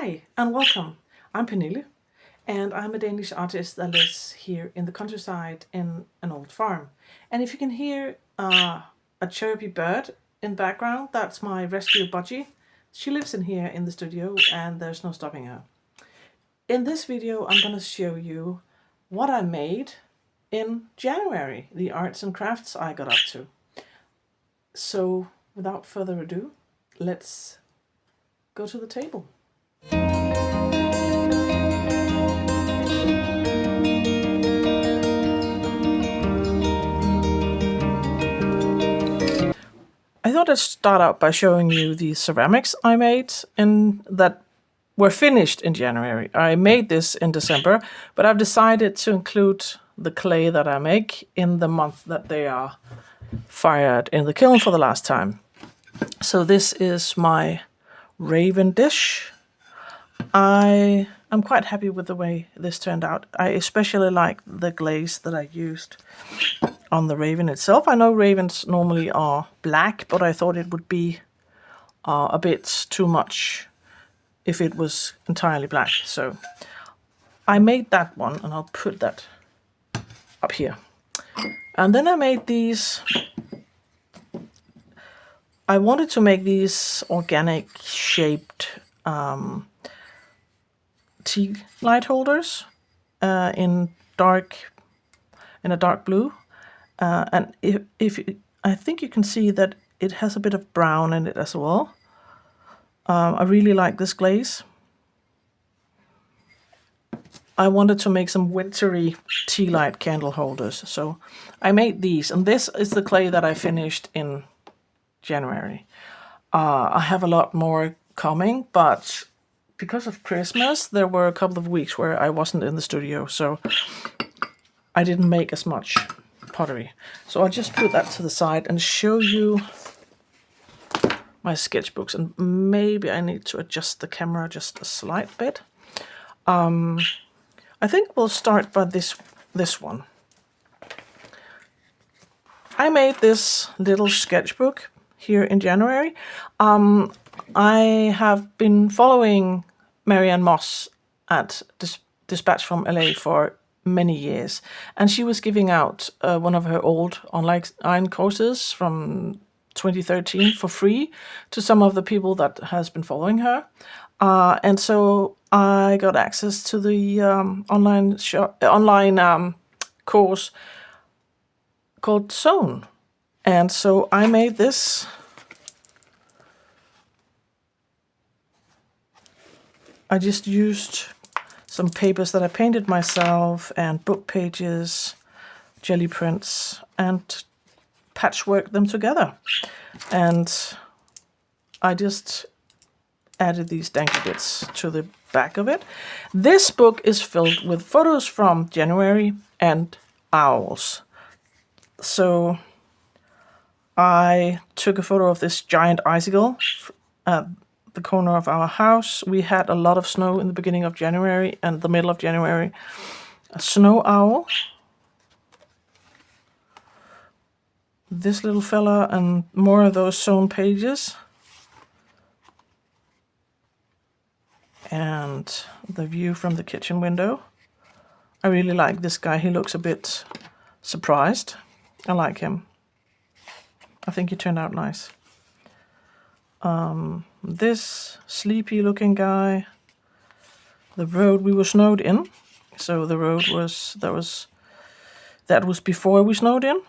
Hi and welcome. I'm Pernille and I'm a Danish artist that lives here in the countryside in an old farm. And if you can hear a chirpy bird in the background, that's my rescue budgie. She lives in here in the studio and there's no stopping her. In this video I'm going to show you what I made in January, the arts and crafts I got up to. So without further ado, let's go to the table. I thought I'd start out by showing you the ceramics I made and that were finished in January. I made this in December, but I've decided to include the clay that I make in the month that they are fired in the kiln for the last time. So this is my raven dish. I'm quite happy with the way this turned out. I especially like the glaze that I used on the raven itself. I know ravens normally are black, but I thought it would be a bit too much if it was entirely black. So I made that one and I'll put that up here. And then I made these. I wanted to make these organic shaped tea light holders in a dark blue. And I think you can see that it has a bit of brown in it as well. I really like this glaze. I wanted to make some wintry tea light candle holders, so I made these, and this is the clay that I finished in January. I have a lot more coming, but because of Christmas, there were a couple of weeks where I wasn't in the studio, so I didn't make as much pottery. So I'll just put that to the side and show you my sketchbooks, and maybe I need to adjust the camera just a slight bit. I think we'll start by this one. I made this little sketchbook here in January. I have been following Marianne Moss at Dispatch from LA for many years, and she was giving out one of her old online courses from 2013 for free to some of the people that has been following her, and so I got access to the online course called Zone, and so I made this. I just used some papers that I painted myself and book pages, jelly prints, and patchworked them together. And I just added these danky bits to the back of it. This book is filled with photos from January and owls. So I took a photo of this giant icicle at the corner of our house. We had a lot of snow in the beginning of January and the middle of January. A snow owl. This little fella and more of those sewn pages. And the view from the kitchen window. I really like this guy. He looks a bit surprised. I like him. I think he turned out nice. This sleepy looking guy. The road, we were snowed in. So the road that was before we snowed in.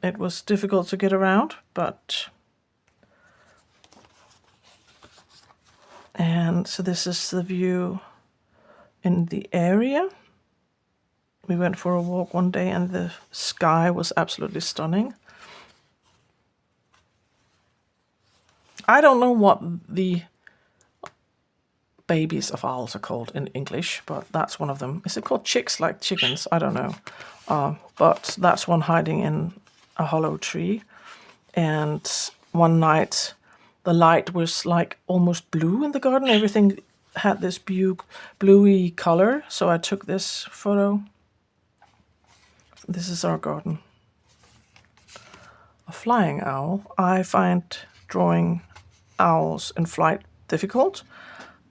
It was difficult to get around, and so this is the view in the area. We went for a walk one day and the sky was absolutely stunning. I don't know what the babies of owls are called in English, but that's one of them. Is it called chicks like chickens? I don't know. But that's one hiding in a hollow tree. And one night the light was like almost blue in the garden. Everything had this bluey color. So I took this photo. This is our garden. A flying owl. I find drawing owls in flight difficult.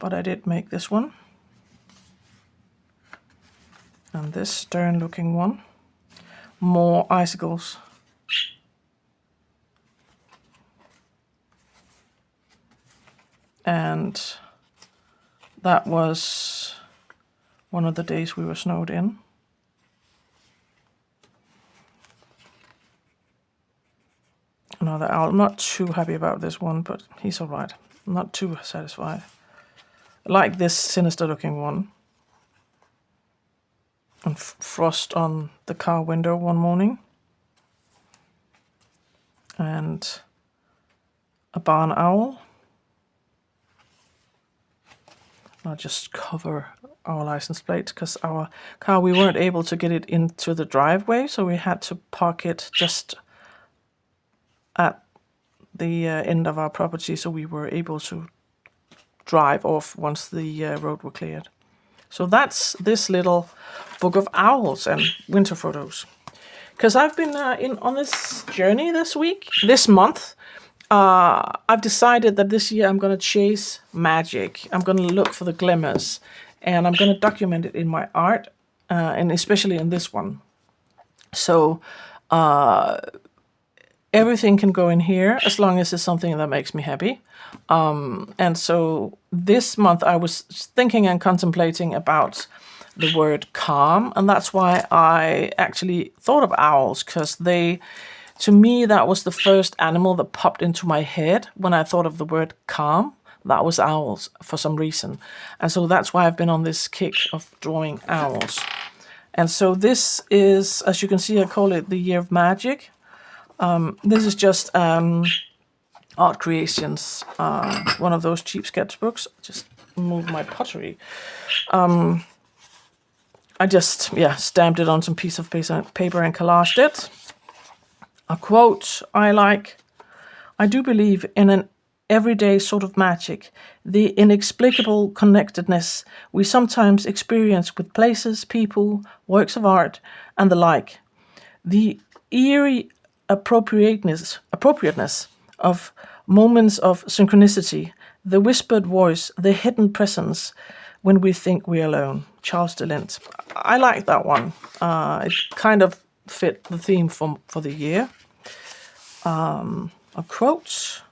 but I did make this one. And this stern looking one. More icicles. And that was one of the days we were snowed in. Another owl. I'm not too happy about this one, but he's alright. I'm not too satisfied. I like this sinister looking one. And frost on the car window one morning. And a barn owl. I'll just cover our license plate because our car, we weren't able to get it into the driveway, so we had to park it just at the end of our property, so we were able to drive off once the road were cleared. So that's this little book of owls and winter photos. Because I've been on this journey this month. I've decided that this year I'm going to chase magic. I'm going to look for the glimmers, and I'm going to document it in my art, and especially in this one. So everything can go in here as long as it's something that makes me happy. And so this month I was thinking and contemplating about the word calm, and that's why I actually thought of owls, because to me, that was the first animal that popped into my head when I thought of the word calm. That was owls for some reason. And so that's why I've been on this kick of drawing owls. And so this is, as you can see, I call it the Year of Magic. This is just Art Creations, one of those cheap sketchbooks. Just move my pottery. I just, stamped it on some piece of paper and collaged it. A quote I like: "I do believe in an everyday sort of magic, the inexplicable connectedness we sometimes experience with places, people, works of art, and the like. The eerie appropriateness of moments of synchronicity, the whispered voice, the hidden presence when we think we're alone." Charles DeLint. I like that one. It kind of fit the theme for the year. A quote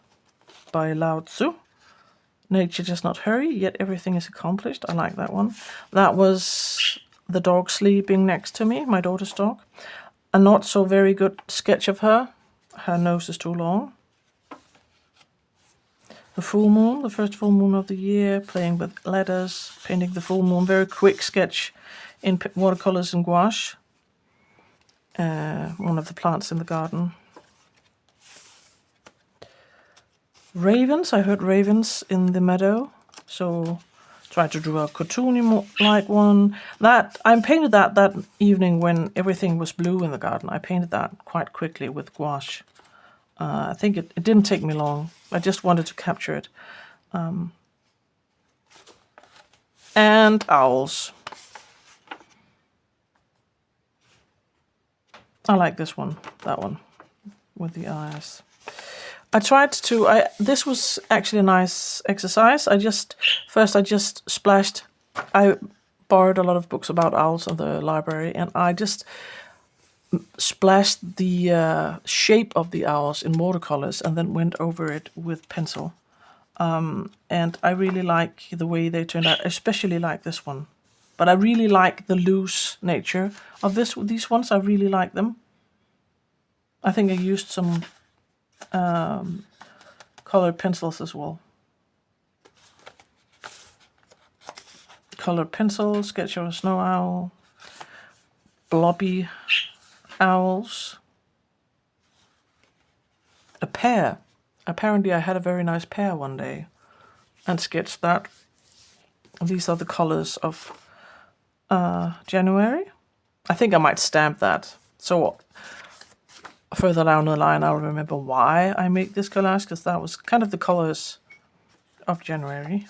by Lao Tzu: "Nature does not hurry, yet everything is accomplished." I like that one. That was the dog sleeping next to me, my daughter's dog. A not so very good sketch of her. Her nose is too long. The full moon, the first full moon of the year, playing with letters, painting the full moon. Very quick sketch in watercolours and gouache. One of the plants in the garden. Ravens, I heard ravens in the meadow, so tried to draw a cartoony-like one. I painted that evening when everything was blue in the garden. I painted that quite quickly with gouache. I think it didn't take me long. I just wanted to capture it. And owls. I like this one, that one, with the eyes. I tried to, this was actually a nice exercise. I just splashed, I borrowed a lot of books about owls in the library, and I just splashed the shape of the owls in watercolors and then went over it with pencil. And I really like the way they turned out, especially like this one. But I really like the loose nature of these ones. I really like them. I think I used some colored pencils as well. Colored pencil, sketch of a snow owl, blobby owls, a pear. Apparently I had a very nice pear one day and sketched that. These are the colors of January. I think I might stamp that. So further down the line I'll remember why I made this collage, because that was kind of the colors of January.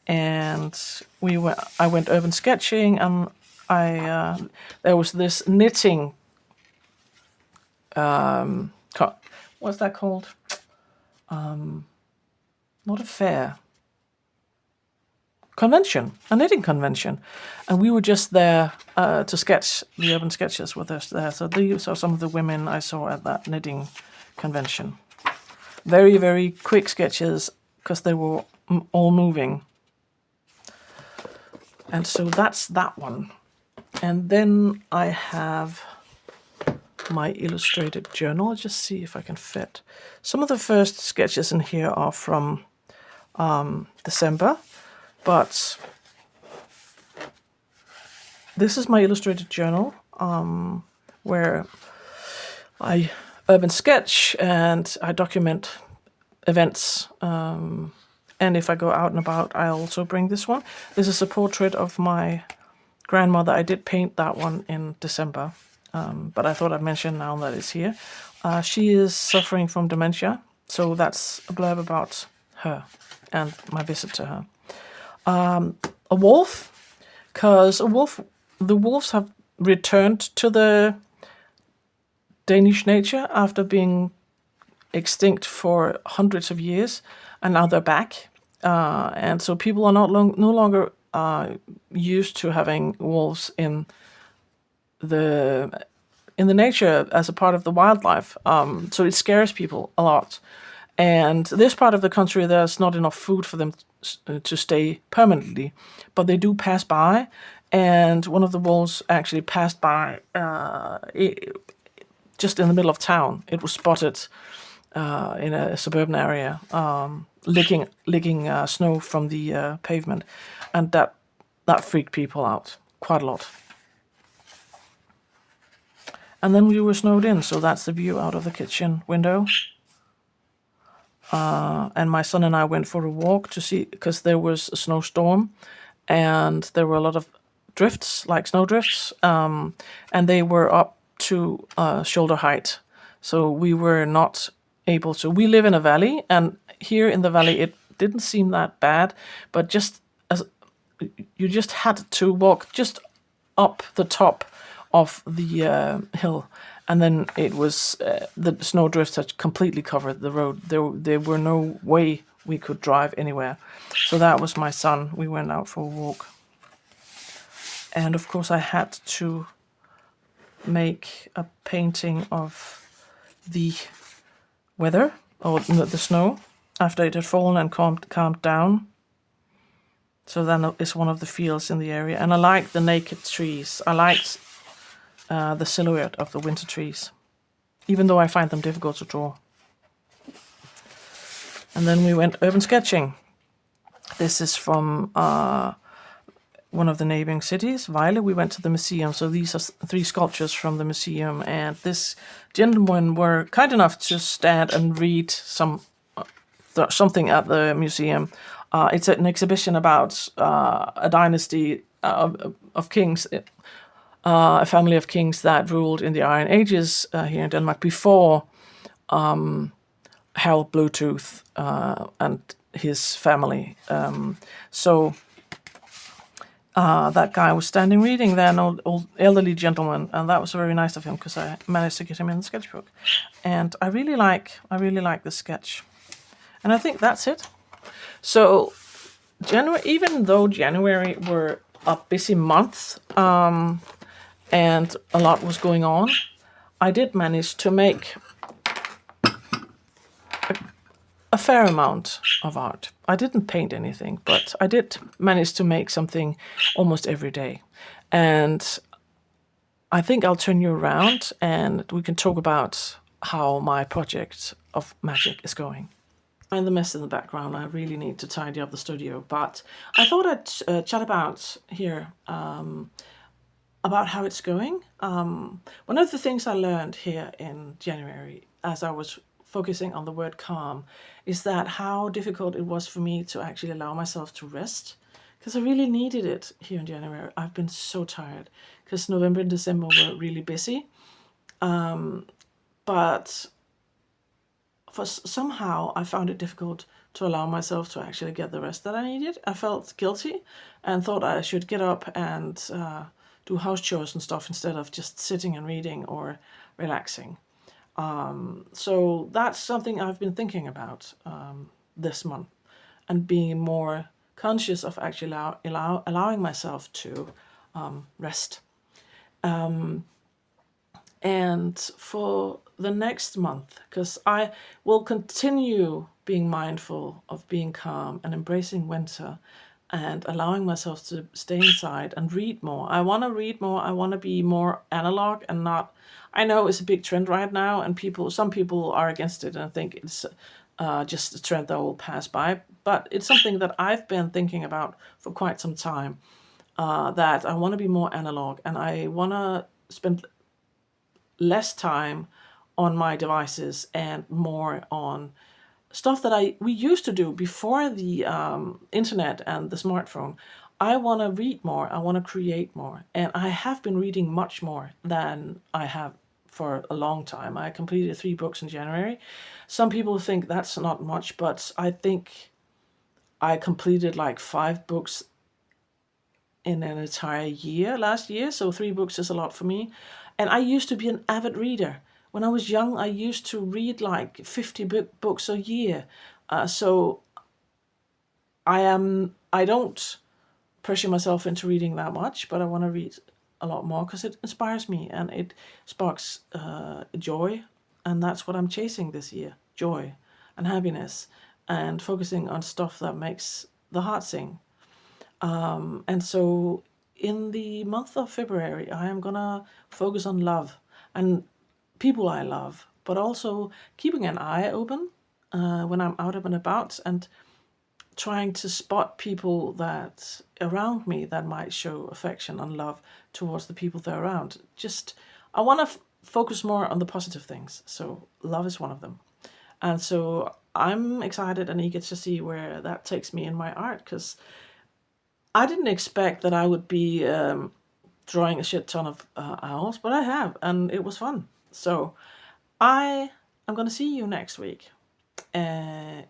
And I went urban sketching, and there was this knitting, what's that called? Not a fair. convention, a knitting convention, and we were just there to sketch. The Urban Sketchers with us there. So these are some of the women I saw at that knitting convention. Very, very quick sketches because they were all moving. And so that's that one. And then I have my illustrated journal. I'll just see if I can fit. Some of the first sketches in here are from December, but this is my illustrated journal where I urban sketch and I document events. And if I go out and about, I also bring this one. This is a portrait of my grandmother. I did paint that one in December, but I thought I'd mention now that it's here. She is suffering from dementia, so that's a blurb about her and my visit to her. A wolf, because the wolves have returned to the Danish nature after being extinct for hundreds of years, and now they're back. And so people are no longer used to having wolves in the nature as a part of the wildlife. So it scares people a lot. And this part of the country, there's not enough food for them to stay permanently, but they do pass by. And one of the wolves actually passed by just in the middle of town. It was spotted in a suburban area, licking snow from the pavement, and that freaked people out quite a lot. And then we were snowed in, so that's the view out of the kitchen window. And my son and I went for a walk to see, because there was a snowstorm, and there were a lot of drifts, like snow drifts, and they were up to shoulder height. So we were not able to. We live in a valley, and here in the valley it didn't seem that bad, but just as you just had to walk just up the top of the hill, and then it was the snow drifts had completely covered the road. There were no way we could drive anywhere. So that was my son. We went out for a walk, and of course I had to make a painting of the weather, or the snow, after it had fallen and calmed down. So then it's one of the fields in the area. And I like the naked trees. I liked the silhouette of the winter trees, even though I find them difficult to draw. And then we went urban sketching. This is from one of the neighboring cities, Vejle. We went to the museum. So these are 3 sculptures from the museum. And this gentleman were kind enough to stand and read something at the museum. It's an exhibition about a dynasty of kings, a family of kings that ruled in the Iron Ages here in Denmark before Harald Bluetooth and his family. So that guy was standing reading there, an old elderly gentleman, and that was very nice of him because I managed to get him in the sketchbook. And I really like the sketch. And I think that's it. So January, even though January were a busy month and a lot was going on, I did manage to make a fair amount of art. I didn't paint anything, but I did manage to make something almost every day. And I think I'll turn you around and we can talk about how my project of magic is going. Find the mess in the background. I really need to tidy up the studio, but I thought I'd chat about here about how it's going. One of the things I learned here in January, as I was focusing on the word calm, is that how difficult it was for me to actually allow myself to rest, because I really needed it here in January. I've been so tired because November and December were really busy, but somehow I found it difficult to allow myself to actually get the rest that I needed. I felt guilty and thought I should get up and do house chores and stuff instead of just sitting and reading or relaxing. So that's something I've been thinking about this month, and being more conscious of actually allowing myself to rest. And for the next month, because I will continue being mindful of being calm and embracing winter and allowing myself to stay inside and read more. I want to read more. I want to be more analog and not. I know it's a big trend right now, and some people are against it, and I think it's just a trend that will pass by. But it's something that I've been thinking about for quite some time. That I want to be more analog, and I want to spend less time on my devices and more on stuff that we used to do before the internet and the smartphone. I want to read more. I want to create more, and I have been reading much more than I have for a long time. I completed 3 books in January. Some people think that's not much, but I think I completed like 5 books in an entire year last year, so 3 books is a lot for me. And I used to be an avid reader. When I was young, I used to read like 50 books a year. So I don't pressure myself into reading that much, but I want to read a lot more because it inspires me and it sparks joy. And that's what I'm chasing this year, joy and happiness, and focusing on stuff that makes the heart sing. And so in the month of February, I am gonna focus on love and people I love, but also keeping an eye open when I'm out and about and trying to spot people that around me that might show affection and love towards the people they're around. Just, I want to focus more on the positive things. So love is one of them. And so I'm excited and eager to see where that takes me in my art, because I didn't expect that I would be drawing a shit ton of owls, but I have, and it was fun. So I am going to see you next week. And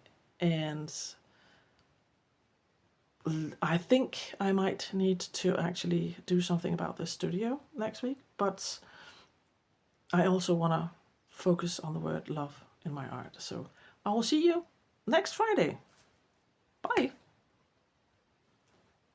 I think I might need to actually do something about this studio next week, but I also want to focus on the word love in my art. So I will see you next Friday. Bye.